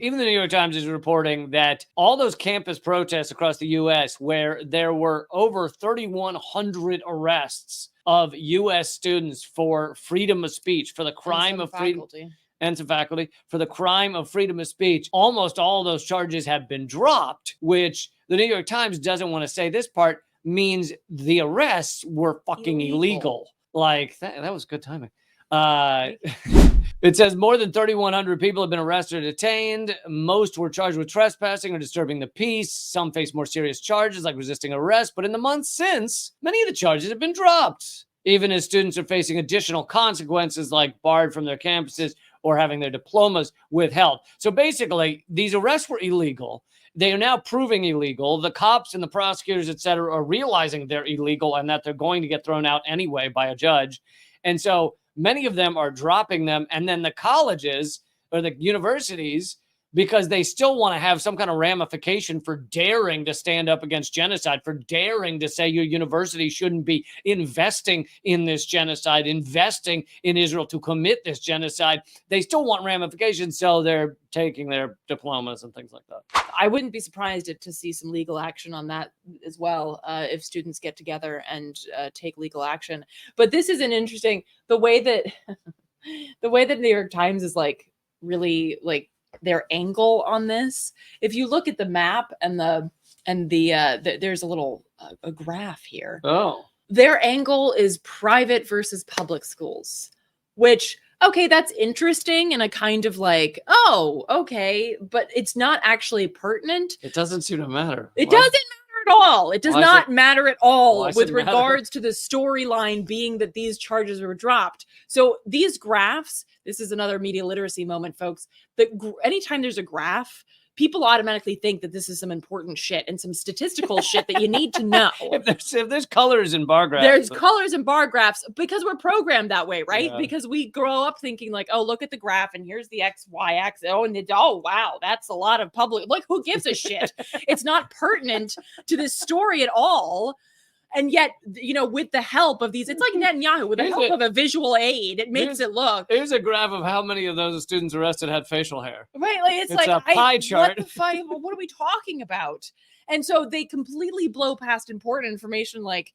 Even the New York Times is reporting that all those campus protests across the U.S. where there were over 3,100 arrests of U.S. students for freedom of speech, for the crime of freedom, and some faculty, for the crime of freedom of speech, almost all of those charges have been dropped, which the New York Times doesn't want to say this part means the arrests were fucking illegal. Like, that was good timing. It says more than 3,100 people have been arrested or detained. Most were charged with trespassing or disturbing the peace. Some face more serious charges like resisting arrest. But in the months since, many of the charges have been dropped, even as students are facing additional consequences like barred from their campuses or having their diplomas withheld. So basically, these arrests were illegal. They are now proving illegal. The cops and the prosecutors, et cetera, are realizing they're illegal and that they're going to get thrown out anyway by a judge. And so many of them are dropping them. And then the colleges or the universities, because they still want to have some kind of ramification for daring to stand up against genocide, for daring to say your university shouldn't be investing in this genocide, investing in Israel to commit this genocide. They still want ramifications, so they're taking their diplomas and things like that. I wouldn't be surprised to see some legal action on that as well, if students get together and take legal action. But this is an interesting, the way that the New York Times is like really like their angle on this. If you look at the map and there's a little a graph here. Oh, their angle is private versus public schools, which, okay, that's interesting and a kind of like, oh, okay, but it's not actually pertinent. it doesn't seem to matter. It doesn't matter at all. It does not matter at all with regards to the storyline being that these charges were dropped. So these graphs, this is another media literacy moment, folks. Anytime there's a graph, people automatically think that this is some important shit and some statistical shit that you need to know. If there's colors in bar graphs. There's colors in bar graphs because we're programmed that way, right? Yeah. Because we grow up thinking like, oh, look at the graph and here's the X, Y axis. Oh, wow, that's a lot of public. Like, who gives a shit? It's not pertinent to this story at all. And yet, you know, with the help of these, it's like Netanyahu, with the help of a visual aid, it makes it look. Here's a graph of how many of those students arrested had facial hair. Right, like it's like a pie chart. What the fuck? What are we talking about? And so they completely blow past important information, like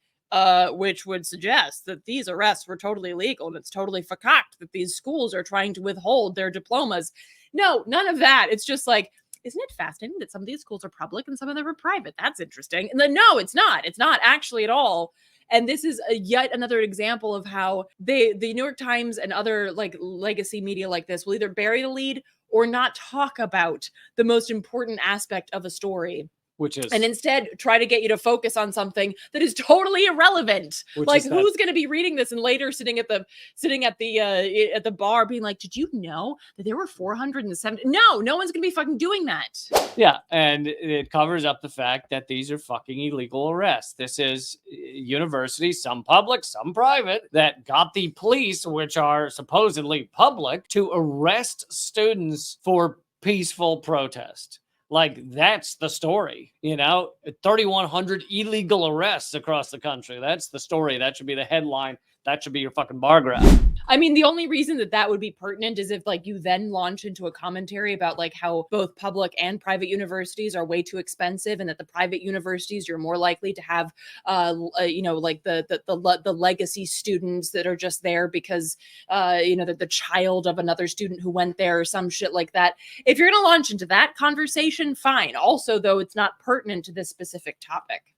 which would suggest that these arrests were totally legal and it's totally fakakt that these schools are trying to withhold their diplomas. No, none of that. It's just like, isn't it fascinating that some of these schools are public and some of them are private? That's interesting. And then, no, it's not. It's not actually at all. And this is yet another example of how the New York Times and other like legacy media like this will either bury the lead or not talk about the most important aspect of a story. Which is, and instead try to get you to focus on something that is totally irrelevant. Like, who's going to be reading this and later sitting at the bar being like, did you know that there were 470? No one's going to be fucking doing that. Yeah, and it covers up the fact that these are fucking illegal arrests. This is universities, some public, some private, that got the police, which are supposedly public, to arrest students for peaceful protest. Like, that's the story, you know, 3,100 illegal arrests across the country. That's the story. That should be the headline. That should be your fucking bar graph. I mean, the only reason that would be pertinent is if like you then launch into a commentary about like how both public and private universities are way too expensive, and that the private universities you're more likely to have, you know, like the legacy students that are just there because, you know, the child of another student who went there or some shit like that. If you're going to launch into that conversation, fine. Also, though, it's not pertinent to this specific topic.